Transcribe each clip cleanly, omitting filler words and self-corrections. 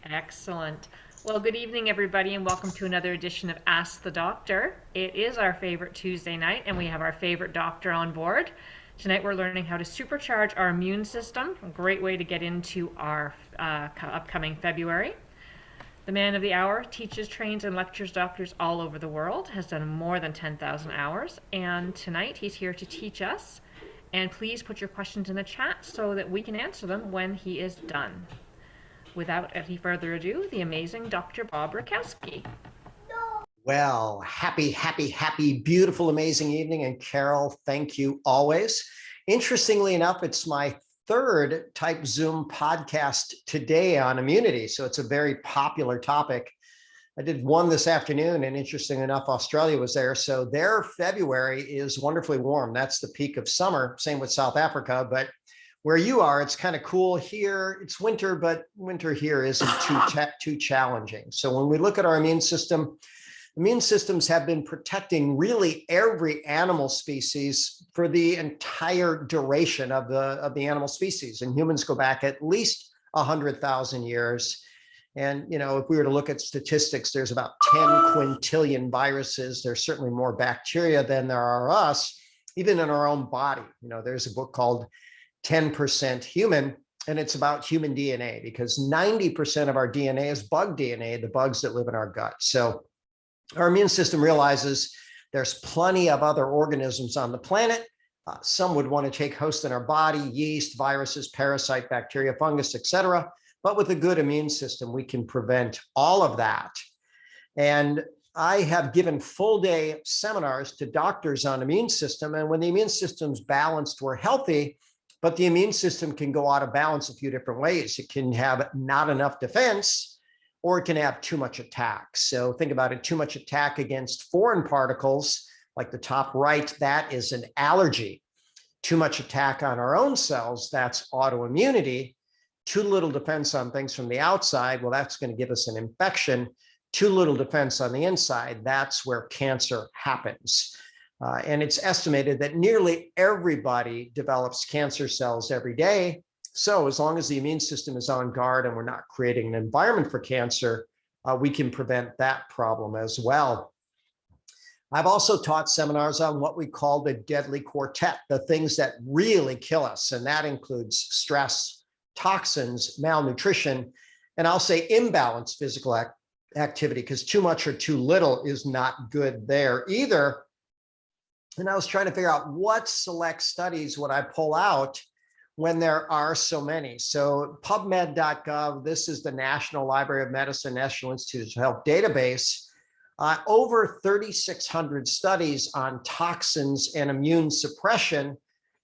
Excellent. Well, good evening, everybody, and welcome to another edition of Ask the Doctor. It is our favorite Tuesday night, and we have our favorite doctor on board. Tonight, we're learning how to supercharge our immune system, a great way to get into our upcoming February. The man of the hour teaches, trains, and lectures doctors all over the world, has done more than 10,000 hours, and tonight he's here to teach us. And please put your questions in the chat so that we can answer them when he is done. Without any further ado, the amazing Dr. Bob Rakowski. Well, happy, beautiful, amazing evening. And Carol, thank you always. Interestingly enough, it's my third type Zoom podcast today on immunity. So it's a very popular topic. I did one this afternoon, and interesting enough, Australia was there. So their February is wonderfully warm. That's the peak of summer. Same with South Africa, but where you are, it's kind of cool here. It's winter, but winter here isn't too challenging. So when we look at our immune system, immune systems have been protecting really every animal species for the entire duration of the animal species. And humans go back at least 100,000 years. And, you know, if we were to look at statistics, there's about 10 quintillion viruses. There's certainly more bacteria than there are us, even in our own body. You know, there's a book called 10% Human, and it's about human DNA because 90% of our DNA is bug DNA, the bugs that live in our gut. So our immune system realizes there's plenty of other organisms on the planet. Some would want to take host in our body, yeast, viruses, parasite, bacteria, fungus, etc. But with a good immune system, we can prevent all of that. And I have given full day seminars to doctors on immune system. And when the immune system's balanced, we're healthy. But the immune system can go out of balance a few different ways. It can have not enough defense, or it can have too much attack. So think about it, too much attack against foreign particles, like the top right, that is an allergy. Too much attack on our own cells, that's autoimmunity. Too little defense on things from the outside, well, that's going to give us an infection. Too little defense on the inside, that's where cancer happens. And it's estimated that nearly everybody develops cancer cells every day. So as long as the immune system is on guard and we're not creating an environment for cancer, we can prevent that problem as well. I've also taught seminars on what we call the deadly quartet, the things that really kill us. And that includes stress, toxins, malnutrition, and I'll say imbalanced physical activity, because too much or too little is not good there either. And I was trying to figure out what select studies would I pull out when there are so many. So PubMed.gov, this is the National Library of Medicine, National Institutes of Health database, over 3,600 studies on toxins and immune suppression.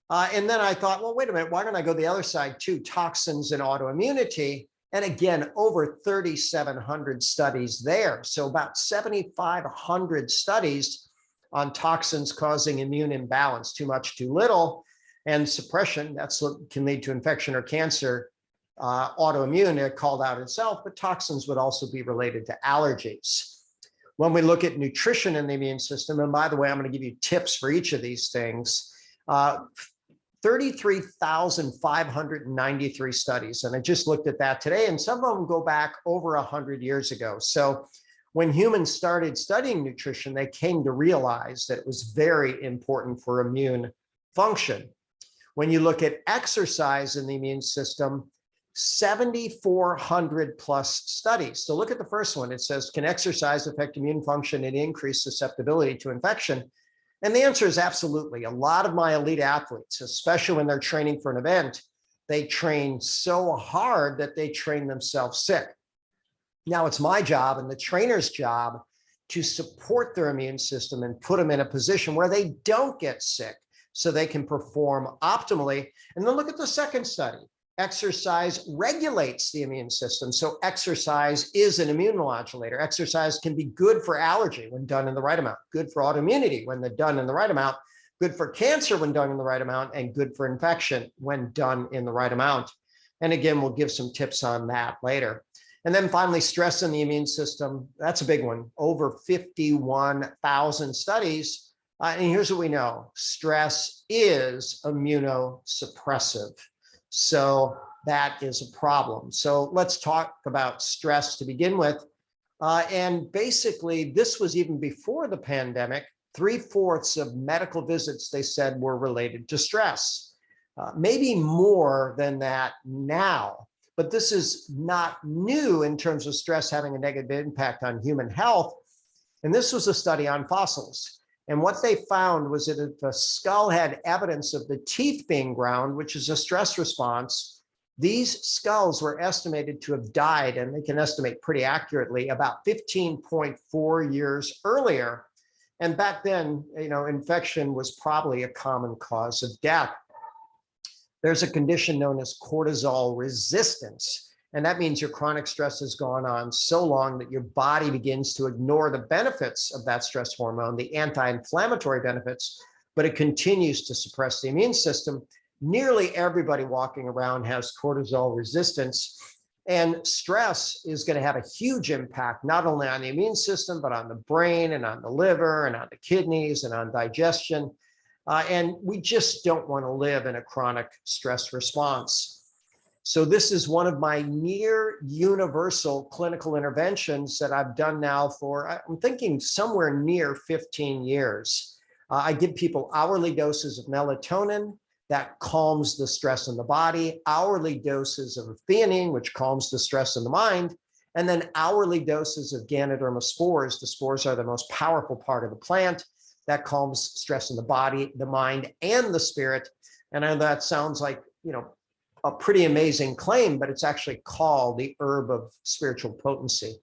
And then I thought, well, wait a minute, why don't I go the other side too, toxins and autoimmunity? And again, over 3,700 studies there. So about 7,500 studies on toxins causing immune imbalance, too much, too little, and suppression, that's what can lead to infection or cancer. Autoimmune, it called out itself, but toxins would also be related to allergies. When we look at nutrition in the immune system, and by the way, I'm going to give you tips for each of these things, 33,593 studies, and I just looked at that today, and some of them go back over 100 years ago. So when humans started studying nutrition, they came to realize that it was very important for immune function. When you look at exercise in the immune system, 7,400 plus studies. So look at the first one. It says, can exercise affect immune function and increase susceptibility to infection? And the answer is absolutely. A lot of my elite athletes, especially when they're training for an event, they train so hard that they train themselves sick. Now it's my job and the trainer's job to support their immune system and put them in a position where they don't get sick so they can perform optimally. And then look at the second study. Exercise regulates the immune system. So exercise is an immune modulator. Exercise can be good for allergy when done in the right amount, good for autoimmunity when they're done in the right amount, good for cancer when done in the right amount, and good for infection when done in the right amount. And again, we'll give some tips on that later. And then finally, stress in the immune system. That's a big one. Over 51,000 studies. And here's what we know. Stress is immunosuppressive. So that is a problem. So let's talk about stress to begin with. And basically, this was even before the pandemic. 3/4 of medical visits, they said, were related to stress. Maybe more than that now, but this is not new in terms of stress having a negative impact on human health. And this was a study on fossils. And what they found was that if the skull had evidence of the teeth being ground, which is a stress response, these skulls were estimated to have died, and they can estimate pretty accurately, about 15.4 years earlier. And back then, infection was probably a common cause of death. There's a condition known as cortisol resistance. And that means your chronic stress has gone on so long that your body begins to ignore the benefits of that stress hormone, the anti-inflammatory benefits, but it continues to suppress the immune system. Nearly everybody walking around has cortisol resistance, and stress is going to have a huge impact, not only on the immune system, but on the brain and on the liver and on the kidneys and on digestion. And we just don't want to live in a chronic stress response. So this is one of my near universal clinical interventions that I've done now for, I'm thinking, somewhere near 15 years. I give people hourly doses of melatonin that calms the stress in the body, hourly doses of theanine, which calms the stress in the mind, and then hourly doses of Ganoderma spores. The spores are the most powerful part of the plant that calms stress in the body, the mind, and the spirit. And I know that sounds like, a pretty amazing claim, but it's actually called the herb of spiritual potency.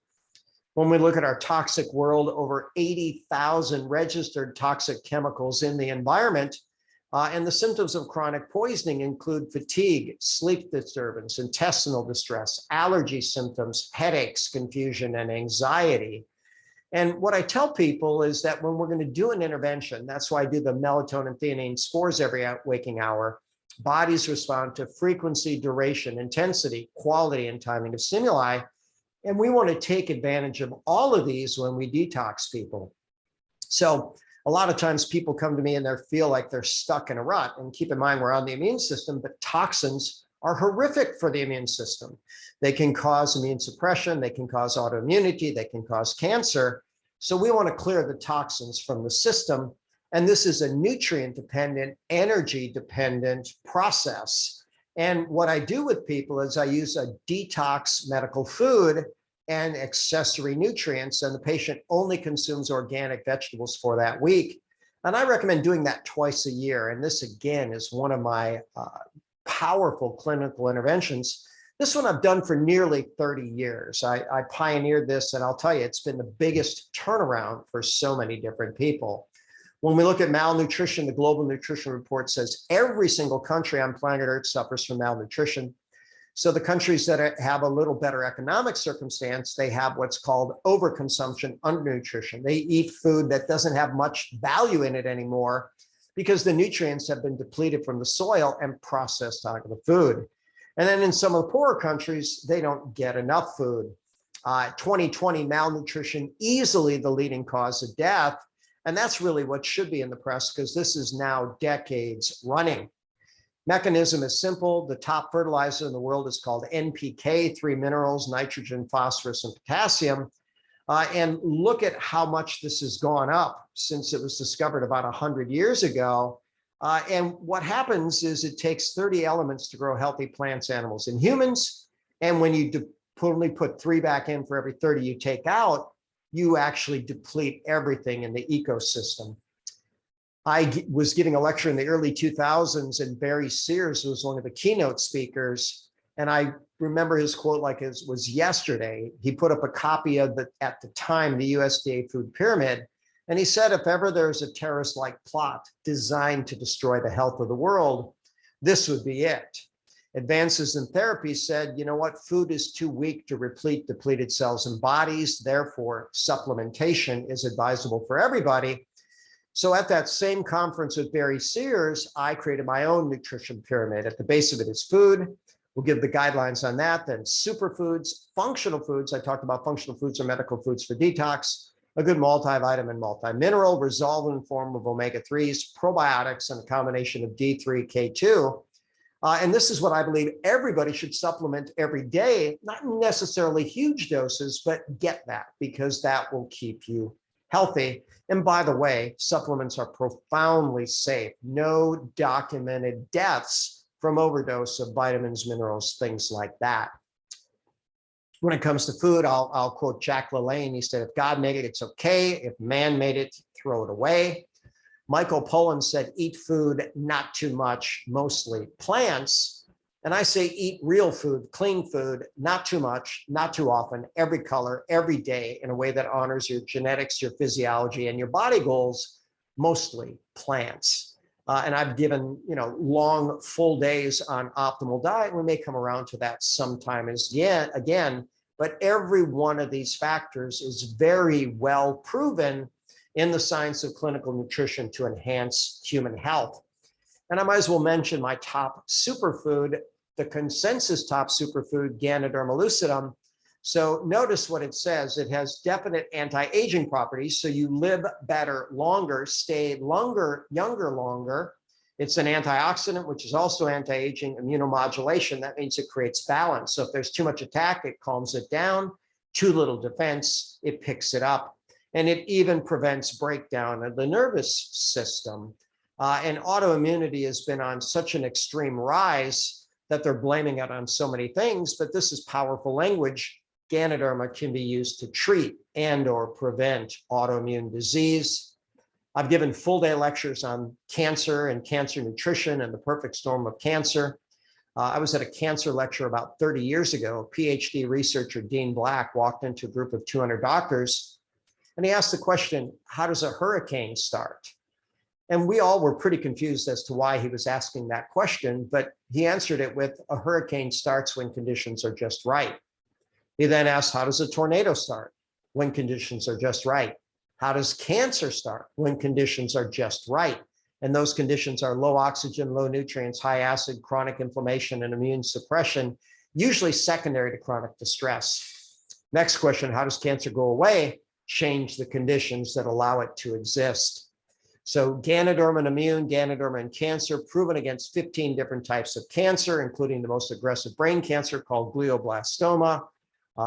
When we look at our toxic world, over 80,000 registered toxic chemicals in the environment, and the symptoms of chronic poisoning include fatigue, sleep disturbance, intestinal distress, allergy symptoms, headaches, confusion, and anxiety. And what I tell people is that when we're going to do an intervention, that's why I do the melatonin theanine spores every waking hour. Bodies respond to frequency, duration, intensity, quality, and timing of stimuli. And we want to take advantage of all of these when we detox people. So a lot of times people come to me and they feel like they're stuck in a rut. And keep in mind, we're on the immune system, but toxins are horrific for the immune system. They can cause immune suppression, they can cause autoimmunity, they can cause cancer. So we want to clear the toxins from the system. And this is a nutrient-dependent, energy-dependent process. And what I do with people is I use a detox medical food and accessory nutrients, and the patient only consumes organic vegetables for that week. And I recommend doing that twice a year. And this, again, is one of my powerful clinical interventions. This one I've done for nearly 30 years. I pioneered this, and I'll tell you, it's been the biggest turnaround for so many different people. When we look at malnutrition, the Global Nutrition Report says every single country on planet Earth suffers from malnutrition. So the countries that have a little better economic circumstance, they have what's called overconsumption, undernutrition. They eat food that doesn't have much value in it anymore because the nutrients have been depleted from the soil and processed out of the food. And then in some of the poorer countries, they don't get enough food. 2020, malnutrition, easily the leading cause of death. And that's really what should be in the press, because this is now decades running. Mechanism is simple. The top fertilizer in the world is called NPK, 3 minerals, nitrogen, phosphorus, and potassium. And look at how much this has gone up since it was discovered about 100 years ago. And what happens is it takes 30 elements to grow healthy plants, animals, and humans. And when you only put 3 back in for every 30 you take out, you actually deplete everything in the ecosystem. I was giving a lecture in the early 2000s, and Barry Sears was one of the keynote speakers. And I remember his quote like it was yesterday. He put up a copy of at the time, the USDA food pyramid. And he said, if ever there's a terrorist-like plot designed to destroy the health of the world, this would be it. Advances in therapy said, you know what, food is too weak to replete depleted cells and bodies. Therefore, supplementation is advisable for everybody. So at that same conference with Barry Sears, I created my own nutrition pyramid. At the base of it is food. We'll give the guidelines on that. Then superfoods, functional foods. I talked about functional foods or medical foods for detox, a good multivitamin, multimineral, resolved in the form of omega-3s, probiotics, and a combination of D3, K2. And this is what I believe everybody should supplement every day, not necessarily huge doses, but get that because that will keep you healthy. And by the way, supplements are profoundly safe. No documented deaths from overdose of vitamins, minerals, things like that. When it comes to food, I'll quote Jack LaLanne. He said, if God made it, it's okay. If man made it, throw it away. Michael Pollan said, eat food, not too much, mostly plants. And I say, eat real food, clean food, not too much, not too often, every color, every day, in a way that honors your genetics, your physiology, and your body goals, mostly plants. And I've given, long, full days on optimal diet. We may come around to that sometime again, but every one of these factors is very well proven in the science of clinical nutrition to enhance human health. And I might as well mention my top superfood, the consensus top superfood, Ganoderma lucidum. So notice what it says. It has definite anti-aging properties. So you live better longer, stay younger longer. It's an antioxidant, which is also anti-aging, immunomodulation. That means it creates balance. So if there's too much attack, it calms it down. Too little defense, it picks it up. And it even prevents breakdown of the nervous system. And autoimmunity has been on such an extreme rise that they're blaming it on so many things, but this is powerful language. Ganoderma can be used to treat and or prevent autoimmune disease. I've given full day lectures on cancer and cancer nutrition and the perfect storm of cancer. I was at a cancer lecture about 30 years ago. A PhD researcher, Dean Black, walked into a group of 200 doctors and he asked the question, how does a hurricane start? And we all were pretty confused as to why he was asking that question, but he answered it with, a hurricane starts when conditions are just right. He then asked, how does a tornado start? When conditions are just right. How does cancer start? When conditions are just right. And those conditions are low oxygen, low nutrients, high acid, chronic inflammation, and immune suppression, usually secondary to chronic distress. Next question, how does cancer go away? Change the conditions that allow it to exist. So Ganoderma and immune, Ganoderma and cancer, proven against 15 different types of cancer, including the most aggressive brain cancer called glioblastoma,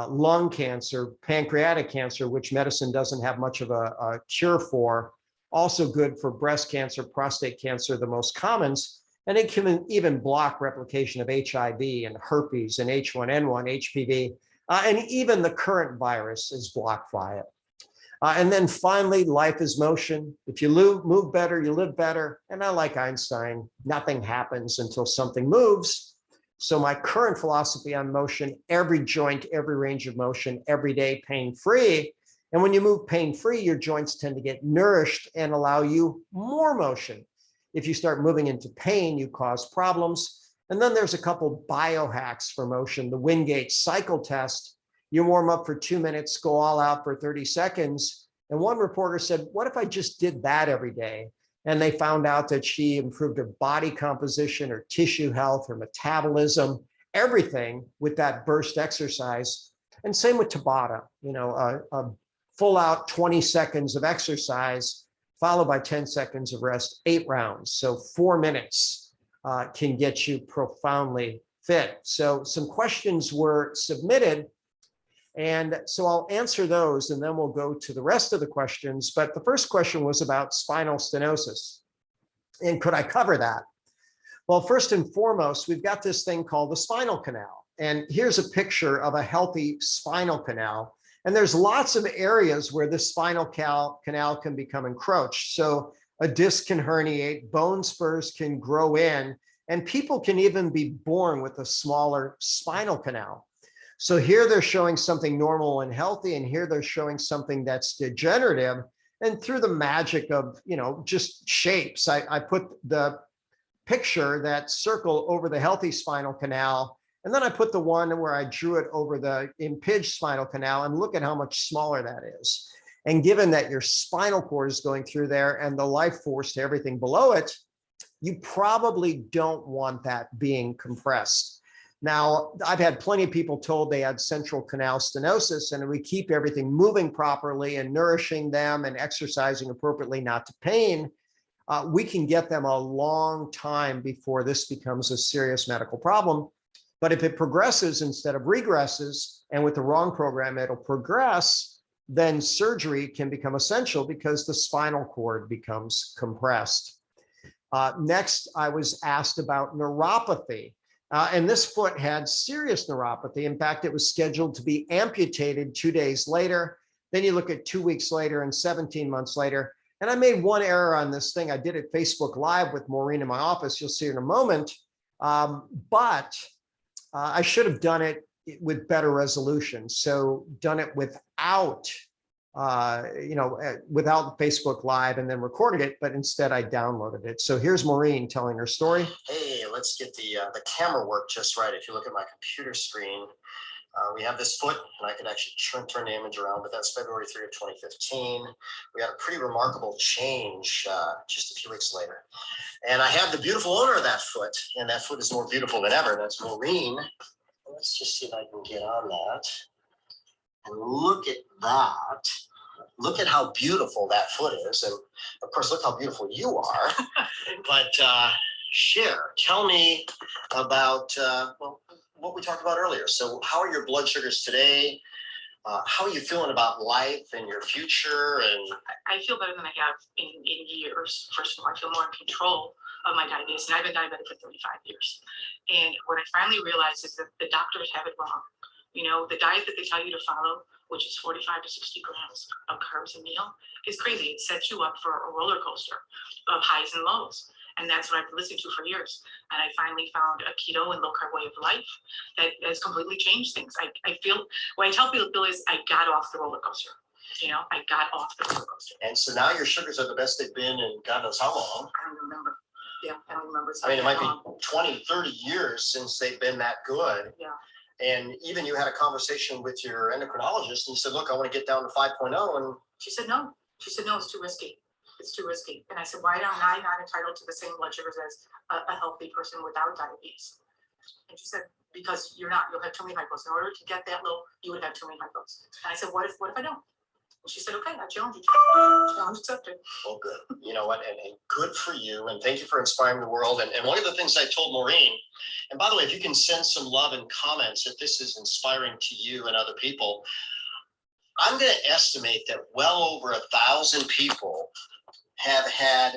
lung cancer, pancreatic cancer, which medicine doesn't have much of a cure for, also good for breast cancer, prostate cancer, the most commons, and it can even block replication of HIV and herpes and H1N1, HPV, and even the current virus is blocked by it. And then finally, life is motion. If you move better, you live better. And I like Einstein, nothing happens until something moves. So my current philosophy on motion, every joint, every range of motion, every day pain-free. And when you move pain-free, your joints tend to get nourished and allow you more motion. If you start moving into pain, you cause problems. And then there's a couple biohacks for motion. The Wingate cycle test. You warm up for 2 minutes, go all out for 30 seconds. And one reporter said, what if I just did that every day? And they found out that she improved her body composition, her tissue health, her metabolism, everything with that burst exercise. And same with Tabata, a full out 20 seconds of exercise, followed by 10 seconds of rest, 8 rounds. So 4 minutes can get you profoundly fit. So some questions were submitted. And so I'll answer those and then we'll go to the rest of the questions. But the first question was about spinal stenosis. And could I cover that? Well, first and foremost, we've got this thing called the spinal canal. And here's a picture of a healthy spinal canal. And there's lots of areas where this spinal canal can become encroached. So a disc can herniate, bone spurs can grow in, and people can even be born with a smaller spinal canal. So here they're showing something normal and healthy, and here they're showing something that's degenerative. And through the magic of, just shapes, I put the picture, that circle over the healthy spinal canal, and then I put the one where I drew it over the impinged spinal canal, and look at how much smaller that is. And given that your spinal cord is going through there and the life force to everything below it, you probably don't want that being compressed. Now, I've had plenty of people told they had central canal stenosis, and if we keep everything moving properly and nourishing them and exercising appropriately, not to pain, we can get them a long time before this becomes a serious medical problem. But if it progresses instead of regresses, and with the wrong program, it'll progress, then surgery can become essential because the spinal cord becomes compressed. Next, I was asked about neuropathy. And this foot had serious neuropathy. In fact, it was scheduled to be amputated 2 days later. Then you look at 2 weeks later and 17 months later. And I made one error on this thing. I did it Facebook Live with Maureen in my office. You'll see in a moment. But I should have done it with better resolution. So done it without, without Facebook Live and then recorded it, but instead I downloaded it. So here's Maureen telling her story. Hey, let's get the camera work just right. If you look at my computer screen, we have this foot, and I could actually turn the image around, but that's February 3 of 2015. We had a pretty remarkable change just a few weeks later. And I have the beautiful owner of that foot, and that foot is more beautiful than ever. That's Maureen. Let's just see if I can get on that. And look at that. Look at how beautiful that foot is. And of course, look how beautiful you are. But tell me about, what we talked about earlier. So how are your blood sugars today? How are you feeling about life and your future? And I feel better than I have in years. First of all, I feel more in control of my diabetes. And I've been diabetic for 35 years. And what I finally realized is that the doctors have it wrong. You know, the diet that they tell you to follow, which is 45 to 60 grams of carbs a meal, is crazy. It sets you up for a roller coaster of highs and lows. And that's what I've listened to for years. And I finally found a keto and low carb way of life that has completely changed things. I feel, what I tell people is I got off the roller coaster. You know, I got off the roller coaster. And so now your sugars are the best they've been in God knows how long. I don't remember. Yeah, I don't remember. I mean, it might be 20, 30 years since they've been that good. Yeah. And even you had a conversation with your endocrinologist and you said, look, I want to get down to 5.0. And she said, no. She said, no, it's too risky. It's too risky. And I said, why am I not entitled to the same blood sugars as a healthy person without diabetes? And she said, because you're not, you'll have too many hypos. In order to get that low, you would have too many hypos. And I said, what if I don't? And she said, okay, I challenge you. Challenge accepted. Well, good. You know what? And good for you. And thank you for inspiring the world. And one of the things I told Maureen, and by the way, if you can send some love and comments if this is inspiring to you and other people, I'm going to estimate that well over 1,000 people have had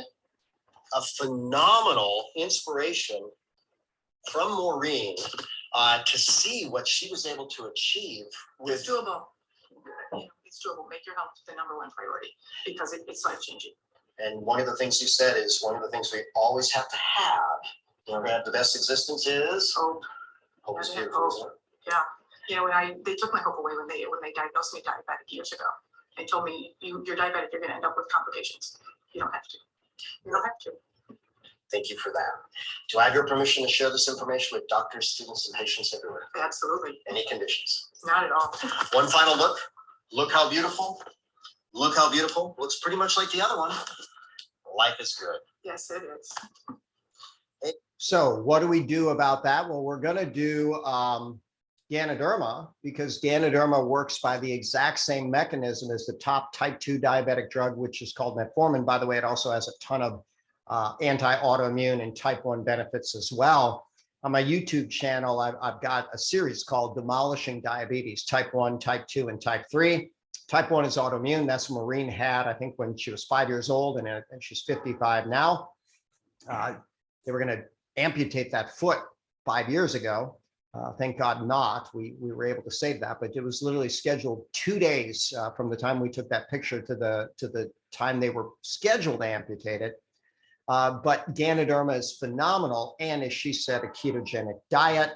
a phenomenal inspiration from Maureen to see what she was able to achieve with. It's doable. It's doable. Make your health the #1 priority because it's life-changing. And one of the things you said is one of the things we always have to have. We're going to have the best existence is hope. Hope is Yeah, beautiful, isn't it? Yeah. You know, they took my hope away when they diagnosed me diabetic years ago and told me you're diabetic, you're going to end up with complications. You don't have to. You don't have to. Thank you for that. Do I have your permission to share this information with doctors, students, and patients everywhere? Absolutely. Any conditions? Not at all. One final look. Look how beautiful. Look how beautiful. Looks pretty much like the other one. Life is good. Yes, it is. So what do we do about that? Well, we're going to do Ganoderma because Ganoderma works by the exact same mechanism as the top type 2 diabetic drug, which is called metformin. By the way, it also has a ton of anti-autoimmune and type 1 benefits as well. On my YouTube channel, I've got a series called Demolishing Diabetes, type 1, type 2, and type 3. Type 1 is autoimmune. That's what Maureen had, I think, when she was 5 years old, and she's 55 now. They were going to amputate that foot 5 years ago. Thank God not. We were able to save that, but it was literally scheduled 2 days from the time we took that picture to the time they were scheduled to amputate it. But Ganoderma is phenomenal. And as she said, a ketogenic diet.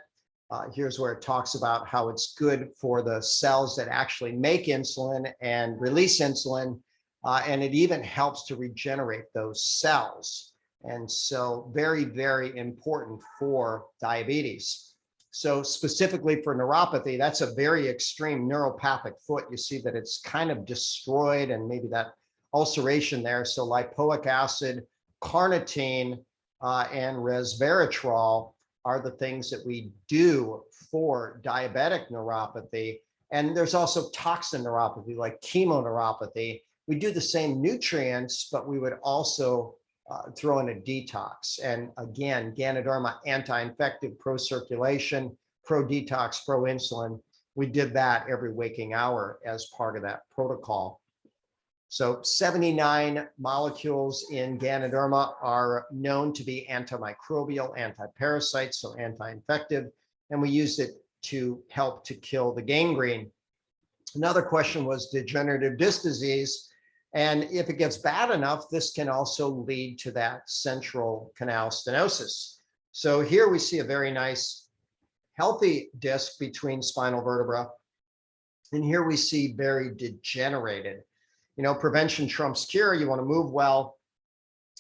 Here's where it talks about how it's good for the cells that actually make insulin and release insulin. And it even helps to regenerate those cells. And so very, very important for diabetes. So specifically for neuropathy, that's a very extreme neuropathic foot. You see that it's kind of destroyed and maybe that ulceration there. So lipoic acid, carnitine, and resveratrol are the things that we do for diabetic neuropathy. And there's also toxin neuropathy like chemoneuropathy. We do the same nutrients, but we would also throw in a detox. And again, Ganoderma, anti-infective, pro-circulation, pro-detox, pro-insulin. We did that every waking hour as part of that protocol. So 79 molecules in Ganoderma are known to be antimicrobial, anti-parasite, so anti-infective, and we used it to help to kill the gangrene. Another question was degenerative disc disease. And if it gets bad enough, this can also lead to that central canal stenosis. So here we see a very nice healthy disc between spinal vertebra. And here we see very degenerated. You know, prevention trumps cure. You want to move well,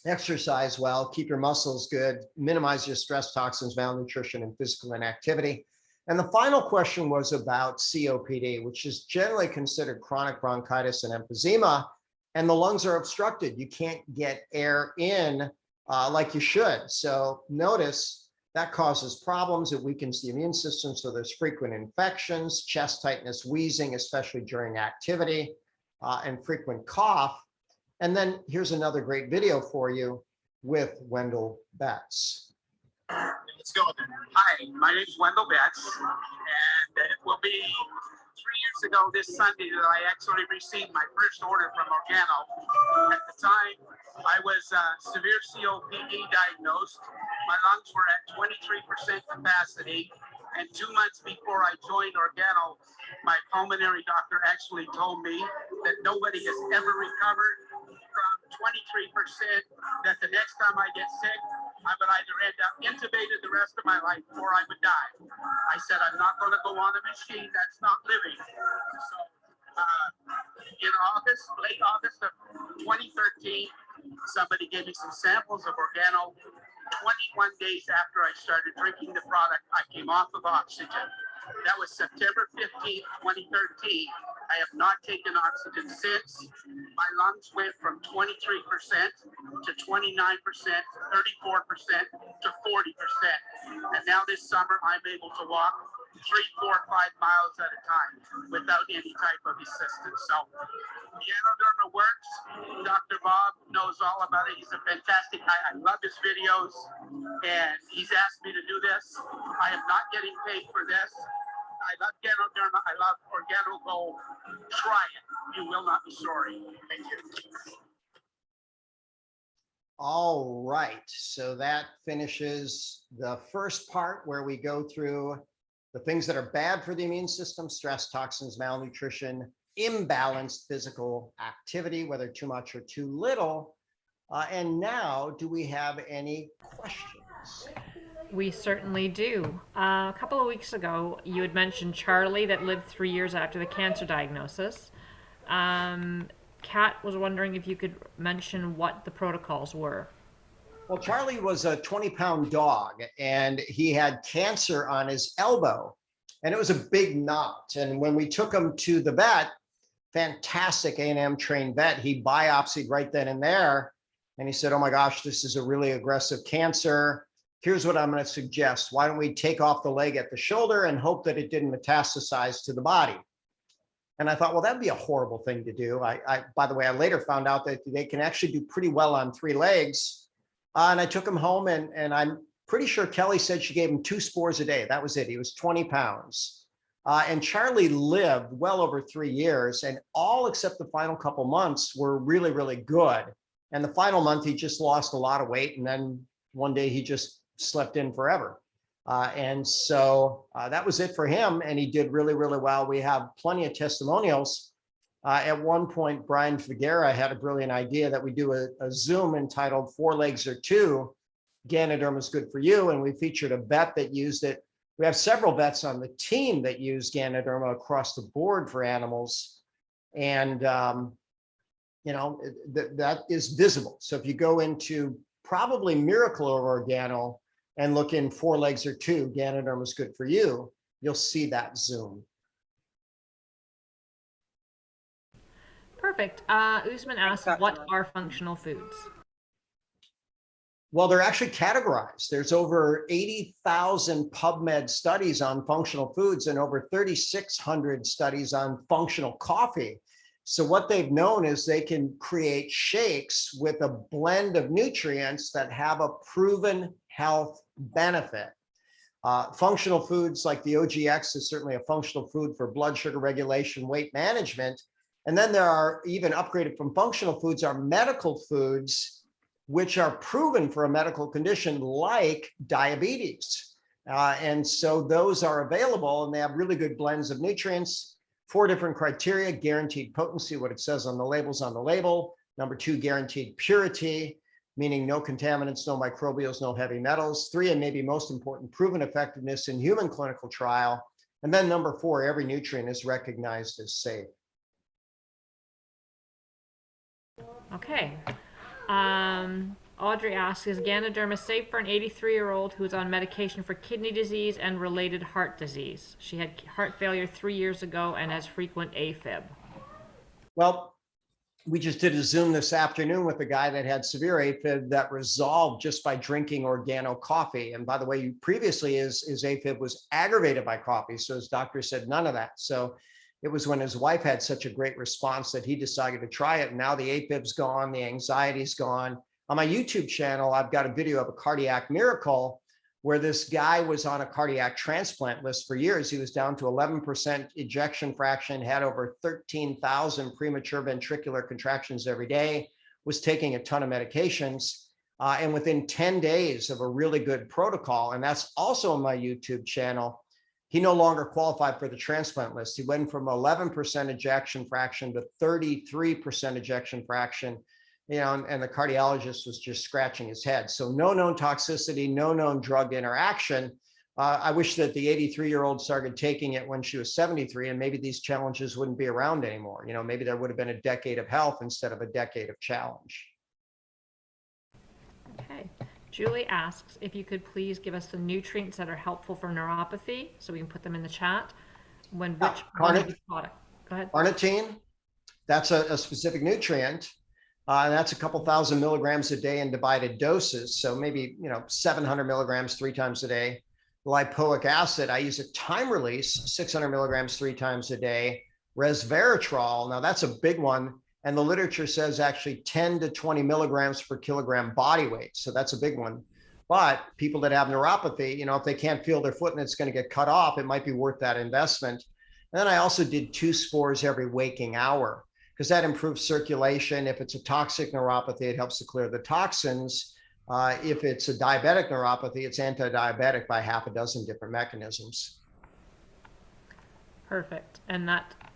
exercise well, keep your muscles good, minimize your stress, toxins, malnutrition, and physical inactivity. And the final question was about COPD, which is generally considered chronic bronchitis and emphysema, and the lungs are obstructed. You can't get air in like you should. So notice that causes problems. It weakens the immune system. So there's frequent infections, chest tightness, wheezing, especially during activity, and frequent cough. And then here's another great video for you with Wendell Betts. Let's go then. Hi, my name is Wendell Betts, and it will be 3 years ago this Sunday that I actually received my first order from Organo. At the time, I was severe COPD diagnosed. My lungs were at 23% capacity, and 2 months before I joined Organo, my pulmonary doctor actually told me that nobody has ever recovered from 23%, that the next time I get sick, I would either end up intubated the rest of my life or I would die. I said, I'm not going to go on a machine that's not living. So in August, late August of 2013, somebody gave me some samples of Organo. 21 days after I started drinking the product, I came off of oxygen. That was September 15th, 2013. I have not taken oxygen since. My lungs went from 23% to 29%, 34% to 40%. And now this summer, I'm able to walk 3, 4, 5 miles at a time without any type of assistance. So Ganoderma works. Dr. Bob knows all about it. He's a fantastic guy. I love his videos, and he's asked me to do this. I am not getting paid for this. I love Ganoderma. I love Organo Gold. Try it. You will not be sorry. Thank you. All right, so that finishes the first part where we go through the things that are bad for the immune system: stress, toxins, malnutrition, imbalanced physical activity, whether too much or too little. And now, do we have any questions? We certainly do. A couple of weeks ago, you had mentioned Charlie that lived 3 years after the cancer diagnosis. Kat was wondering if you could mention what the protocols were. Well, Charlie was a 20-pound dog, and he had cancer on his elbow, and it was a big knot. And when we took him to the vet, fantastic A&M trained vet, he biopsied right then and there, and he said, oh my gosh, this is a really aggressive cancer. Here's what I'm going to suggest. Why don't we take off the leg at the shoulder and hope that it didn't metastasize to the body? And I thought, well, that'd be a horrible thing to do. By the way, I later found out that they can actually do pretty well on 3 legs. And I took him home, and I'm pretty sure Kelly said she gave him 2 spores a day. That was it. He was 20 pounds. And Charlie lived well over 3 years, and all except the final couple months were really, really good. And the final month, he just lost a lot of weight. And then one day he just slept in forever. And so that was it for him. And he did really, really well. We have plenty of testimonials. At one point, Brian Figuera had a brilliant idea that we do a Zoom entitled 4 Legs or 2, Ganoderma is good for you. And we featured a vet that used it. We have several vets on the team that use Ganoderma across the board for animals. And, you know, that is visible. So if you go into probably Miracle or Organo and look in 4 Legs or 2, Ganoderma is good for you, you'll see that Zoom. Perfect. Usman asked, what are functional foods? Well, they're actually categorized. There's over 80,000 PubMed studies on functional foods and over 3,600 studies on functional coffee. So what they've known is they can create shakes with a blend of nutrients that have a proven health benefit. Functional foods like the OGX is certainly a functional food for blood sugar regulation, weight management. And then there are, even upgraded from functional foods, are medical foods, which are proven for a medical condition like diabetes. And so those are available, and they have really good blends of nutrients. 4 different criteria: guaranteed potency, what it says on the labels on the label. Number 2, guaranteed purity, meaning no contaminants, no microbials, no heavy metals. 3, and maybe most important, proven effectiveness in human clinical trial. And then number 4, every nutrient is recognized as safe. Okay. Audrey asks, is Ganoderma safe for an 83-year-old who's on medication for kidney disease and related heart disease? She had heart failure 3 years ago and has frequent AFib. Well, we just did a Zoom this afternoon with a guy that had severe AFib that resolved just by drinking organo coffee. And by the way, previously his AFib was aggravated by coffee. So his doctor said none of that. So it was when his wife had such a great response that he decided to try it. And now the AFib's gone, the anxiety's gone. On my YouTube channel, I've got a video of a cardiac miracle where this guy was on a cardiac transplant list for years. He was down to 11% ejection fraction, had over 13,000 premature ventricular contractions every day, was taking a ton of medications. And within 10 days of a really good protocol, and that's also on my YouTube channel, he no longer qualified for the transplant list. He went from 11% ejection fraction to 33% ejection fraction. And the cardiologist was just scratching his head. So no known toxicity, no known drug interaction. I wish that the 83-year-old started taking it when she was 73, and maybe these challenges wouldn't be around anymore. Maybe there would have been a decade of health instead of a decade of challenge. Okay. Julie asks if you could please give us the nutrients that are helpful for neuropathy, so we can put them in the chat. Which product? Go ahead. Carnitine, that's a specific nutrient. And that's a couple thousand milligrams a day in divided doses. So maybe, 700 milligrams 3 times a day. Lipoic acid, I use a time release, 600 milligrams 3 times a day. Resveratrol, now that's a big one. And the literature says actually 10 to 20 milligrams per kilogram body weight. So that's a big one. But people that have neuropathy, if they can't feel their foot and it's going to get cut off, it might be worth that investment. And then I also did 2 spores every waking hour, because that improves circulation. If it's a toxic neuropathy, it helps to clear the toxins. If it's a diabetic neuropathy, it's anti-diabetic by 6 different mechanisms. Perfect. And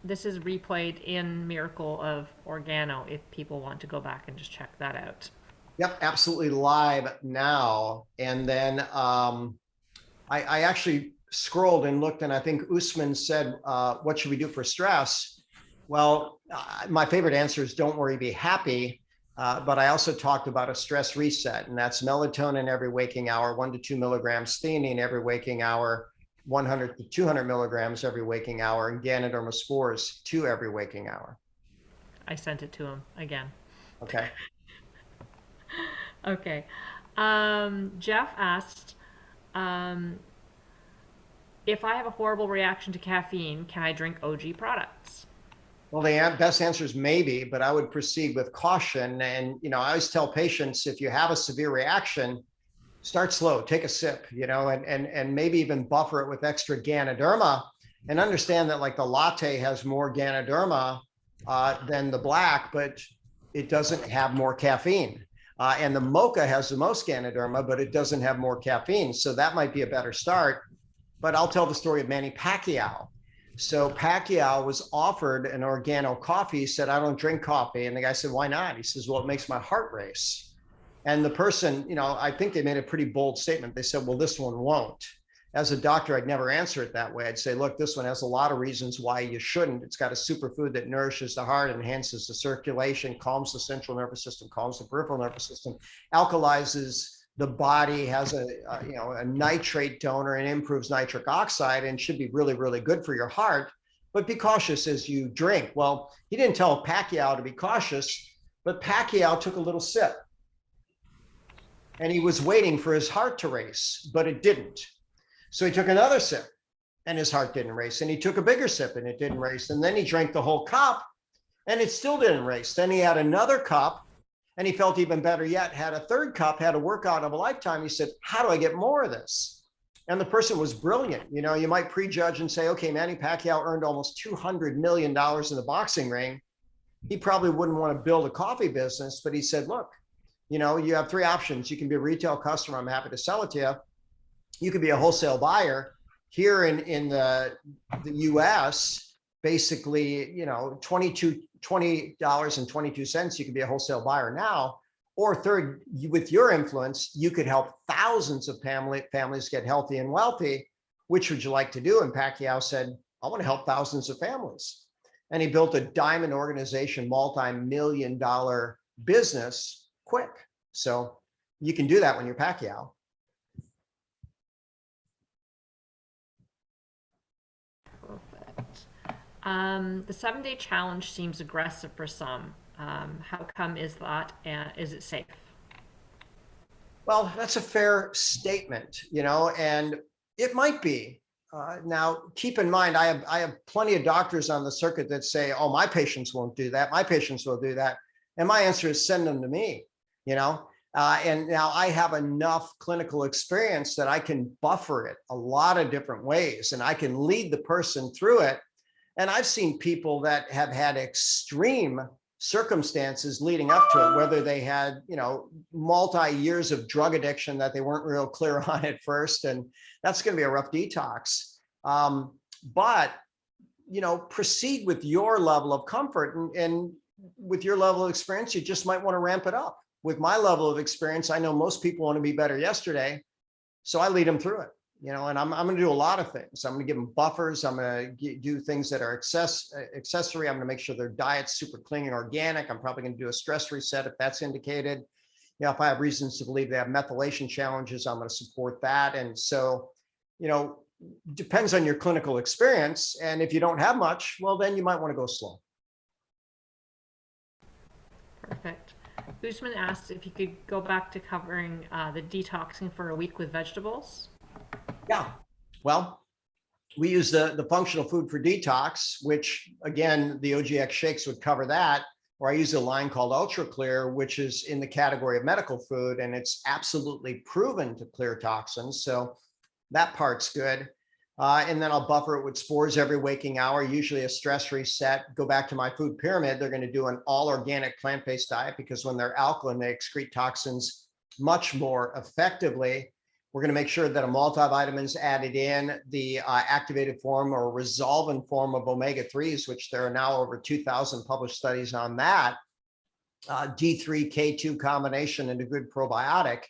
this is replayed in Miracle of Organo if people want to go back and just check that out. Yep, absolutely live now. And then I actually scrolled and looked, and I think Usman said, what should we do for stress? Well, my favorite answer is don't worry, be happy. But I also talked about a stress reset, and that's melatonin every waking hour, 1 to 2 milligrams, theanine every waking hour, 100 to 200 milligrams every waking hour, and Ganoderma spores 2 every waking hour. I sent it to him again. Okay. Okay. Jeff asked, if I have a horrible reaction to caffeine, can I drink OG products? Well, the best answer is maybe, but I would proceed with caution. And, I always tell patients, if you have a severe reaction, start slow, take a sip, and maybe even buffer it with extra Ganoderma, and understand that like the latte has more Ganoderma than the black, but it doesn't have more caffeine. And the mocha has the most Ganoderma, but it doesn't have more caffeine. So that might be a better start. But I'll tell the story of Manny Pacquiao. So Pacquiao was offered an organo coffee. He said, I don't drink coffee. And the guy said, why not? He says, well, it makes my heart race. And the person, I think they made a pretty bold statement. They said, well, this one won't. As a doctor, I'd never answer it that way. I'd say, look, this one has a lot of reasons why you shouldn't. It's got a superfood that nourishes the heart, enhances the circulation, calms the central nervous system, calms the peripheral nervous system, alkalizes the body, has a nitrate donor and improves nitric oxide, and should be really, really good for your heart. But be cautious as you drink. Well, he didn't tell Pacquiao to be cautious, but Pacquiao took a little sip. And he was waiting for his heart to race, but it didn't. So he took another sip and his heart didn't race. And he took a bigger sip and it didn't race. And then he drank the whole cup and it still didn't race. Then he had another cup and he felt even better yet, had a third cup, had a workout of a lifetime. He said, how do I get more of this? And the person was brilliant. You know, you might prejudge and say, okay, Manny Pacquiao earned almost $200 million in the boxing ring. He probably wouldn't want to build a coffee business, but he said, look, you know, you have three options. You can be a retail customer. I'm happy to sell it to you. You could be a wholesale buyer. Here in the US, basically, you know, $20.22, you could be a wholesale buyer now. Or third, with your influence, you could help thousands of families get healthy and wealthy. Which would you like to do? And Pacquiao said, I want to help thousands of families. And he built a diamond organization, multi-million-dollar business quick. So you can do that when you're Pacquiao. Perfect. The 7-day challenge seems aggressive for some. How come is that? And is it safe? Well, that's a fair statement, you know, and it might be. Now, keep in mind, I have plenty of doctors on the circuit that say, oh, my patients won't do that. My patients will do that. And my answer is send them to me, you know. And now I have enough clinical experience that I can buffer it a lot of different ways, and I can lead the person through it. And I've seen people that have had extreme circumstances leading up to it, whether they had, you know, multi-years of drug addiction that they weren't real clear on at first, and that's going to be a rough detox. But, you know, proceed with your level of comfort, and with your level of experience, you just might want to ramp it up. With my level of experience, I know most people want to be better yesterday, so I lead them through it. You know, and I'm going to do a lot of things. I'm going to give them buffers. I'm going to do things that are accessory. I'm going to make sure their diet's super clean and organic. I'm probably going to do a stress reset if that's indicated. You know, if I have reasons to believe they have methylation challenges, I'm going to support that. And so, you know, depends on your clinical experience. And if you don't have much, well, then you might want to go slow. Perfect. Usman asked if you could go back to covering the detoxing for a week with vegetables. Yeah, well, we use the functional food for detox, which again, the OGX shakes would cover that, or I use a line called Ultra Clear, which is in the category of medical food, and it's absolutely proven to clear toxins. So that part's good. And then I'll buffer it with spores every waking hour, usually a stress reset. Go back to my food pyramid. They're going to do an all organic plant-based diet, because when they're alkaline, they excrete toxins much more effectively. We're going to make sure that a multivitamin's added in, the activated form or resolvent form of omega-3s, which there are now over 2,000 published studies on that. D3, K2 combination and a good probiotic.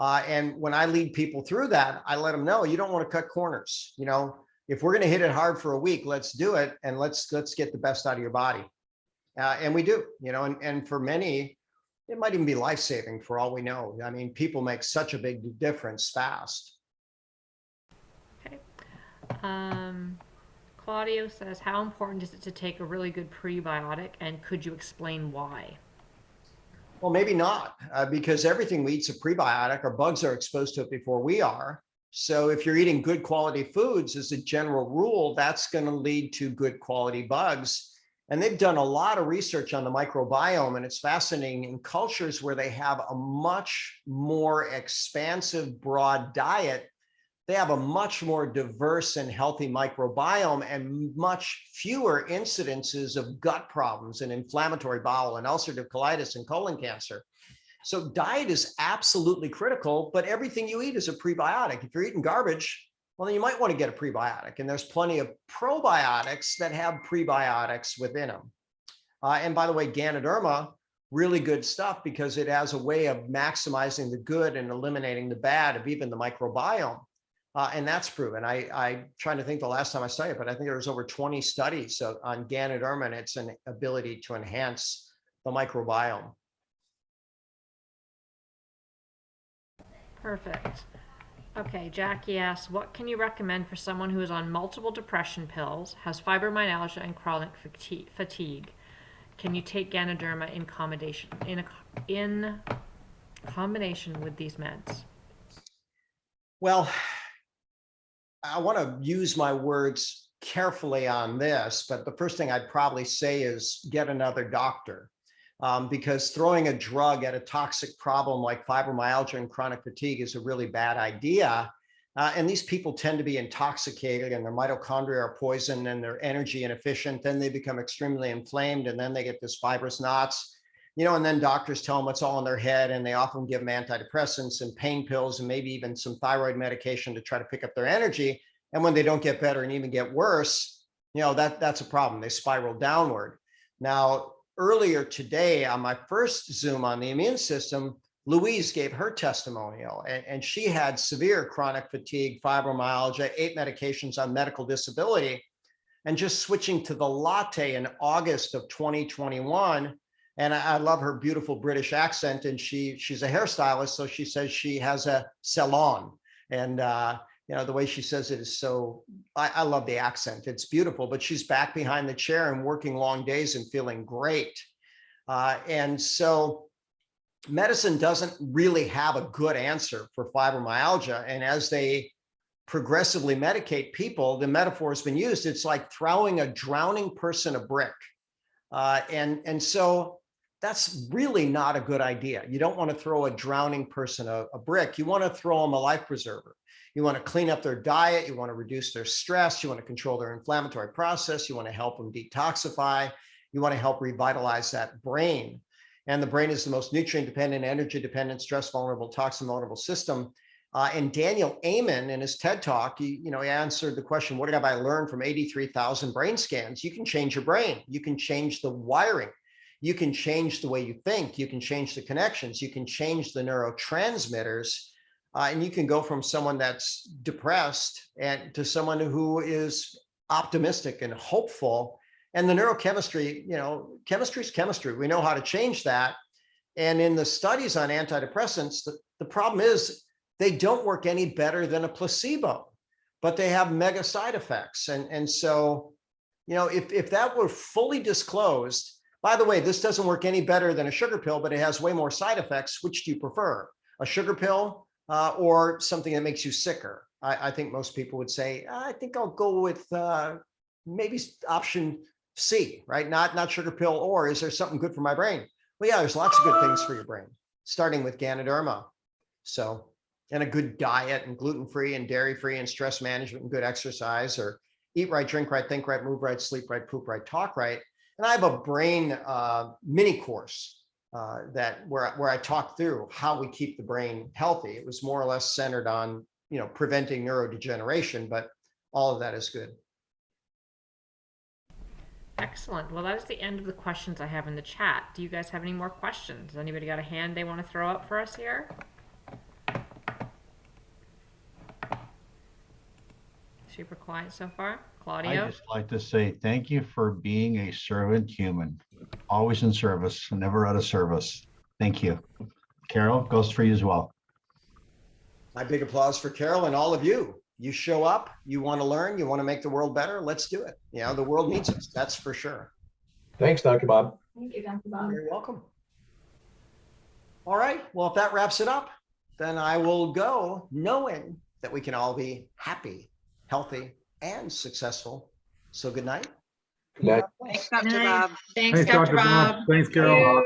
And when I lead people through that, I let them know you don't want to cut corners. You know, if we're going to hit it hard for a week, let's do it, and let's get the best out of your body. And we do, you know, and for many, it might even be life-saving for all we know. I mean, people make such a big difference fast. Okay. Claudio says, how important is it to take a really good prebiotic, and could you explain why? Well, maybe not, because everything we eat's a prebiotic. Our bugs are exposed to it before we are. So if you're eating good quality foods, as a general rule, that's going to lead to good quality bugs. And they've done a lot of research on the microbiome, and it's fascinating. In cultures where they have a much more expansive, broad diet, they have a much more diverse and healthy microbiome, and much fewer incidences of gut problems and inflammatory bowel and ulcerative colitis and colon cancer. So diet is absolutely critical, but everything you eat is a prebiotic. If you're eating garbage, well, then you might want to get a prebiotic. And there's plenty of probiotics that have prebiotics within them. And by the way, Ganoderma, really good stuff, because it has a way of maximizing the good and eliminating the bad of even the microbiome. And that's proven. I'm trying to think the last time I studied it, but I think there was over 20 studies on Ganoderma and its an ability to enhance the microbiome. Perfect. Okay, Jackie asks, what can you recommend for someone who is on multiple depression pills, has fibromyalgia and chronic fatigue? Can you take Ganoderma in combination with these meds? Well, I want to use my words carefully on this, but the first thing I'd probably say is get another doctor. Because throwing a drug at a toxic problem like fibromyalgia and chronic fatigue is a really bad idea. And these people tend to be intoxicated and their mitochondria are poisoned and their energy inefficient. Then they become extremely inflamed and then they get this fibrous knots, and then doctors tell them it's all in their head and they often give them antidepressants and pain pills and maybe even some thyroid medication to try to pick up their energy. And when they don't get better and even get worse, that's a problem. They spiral downward. Now, earlier today on my first Zoom on the immune system, Louise gave her testimonial, and she had severe chronic fatigue, fibromyalgia, 8 medications on medical disability, and just switching to the latte in August of 2021. And I love her beautiful British accent, and she's a hairstylist, so she says she has a salon, and the way she says it is so, I love the accent. It's beautiful, but she's back behind the chair and working long days and feeling great. And so medicine doesn't really have a good answer for fibromyalgia. And as they progressively medicate people, the metaphor has been used. It's like throwing a drowning person a brick. And so that's really not a good idea. You don't want to throw a drowning person a brick. You want to throw them a life preserver. You want to clean up their diet. You want to reduce their stress. You want to control their inflammatory process. You want to help them detoxify. You want to help revitalize that brain. And the brain is the most nutrient dependent, energy dependent, stress vulnerable, toxin vulnerable system. And Daniel Amen in his TED talk, he answered the question, what have I learned from 83,000 brain scans? You can change your brain. You can change the wiring. You can change the way you think. You can change the connections. You can change the neurotransmitters. And you can go from someone that's depressed and to someone who is optimistic and hopeful. And the neurochemistry, chemistry is chemistry. We know how to change that. And in the studies on antidepressants, the problem is they don't work any better than a placebo, but they have mega side effects. And so, if that were fully disclosed, by the way, this doesn't work any better than a sugar pill, but it has way more side effects. Which do you prefer? A sugar pill or something that makes you sicker? I think most people would say, I think I'll go with maybe option C, right? Not sugar pill, or is there something good for my brain? Well, yeah, there's lots of good things for your brain, starting with Ganoderma. So, and a good diet and gluten-free and dairy-free and stress management and good exercise, or eat right, drink right, think right, move right, sleep right, poop right, talk right. And I have a brain mini course where I talk through how we keep the brain healthy. It was more or less centered on, preventing neurodegeneration, but all of that is good. Excellent. Well, that is the end of the questions I have in the chat. Do you guys have any more questions? Has anybody got a hand they want to throw up for us here? Super quiet so far. Claudio? I'd just like to say thank you for being a servant human. Always in service, never out of service. Thank you. Carol, goes for you as well. My big applause for Carol and all of you. You show up, you want to learn, you want to make the world better, let's do it. The world needs us, that's for sure. Thanks, Dr. Bob. Thank you, Dr. Bob. You're welcome. All right, well, if that wraps it up, then I will go knowing that we can all be happy, healthy, and successful. So good night. Good night. Thanks, Dr. Bob. Thanks, Dr. Bob. Thanks, Carol.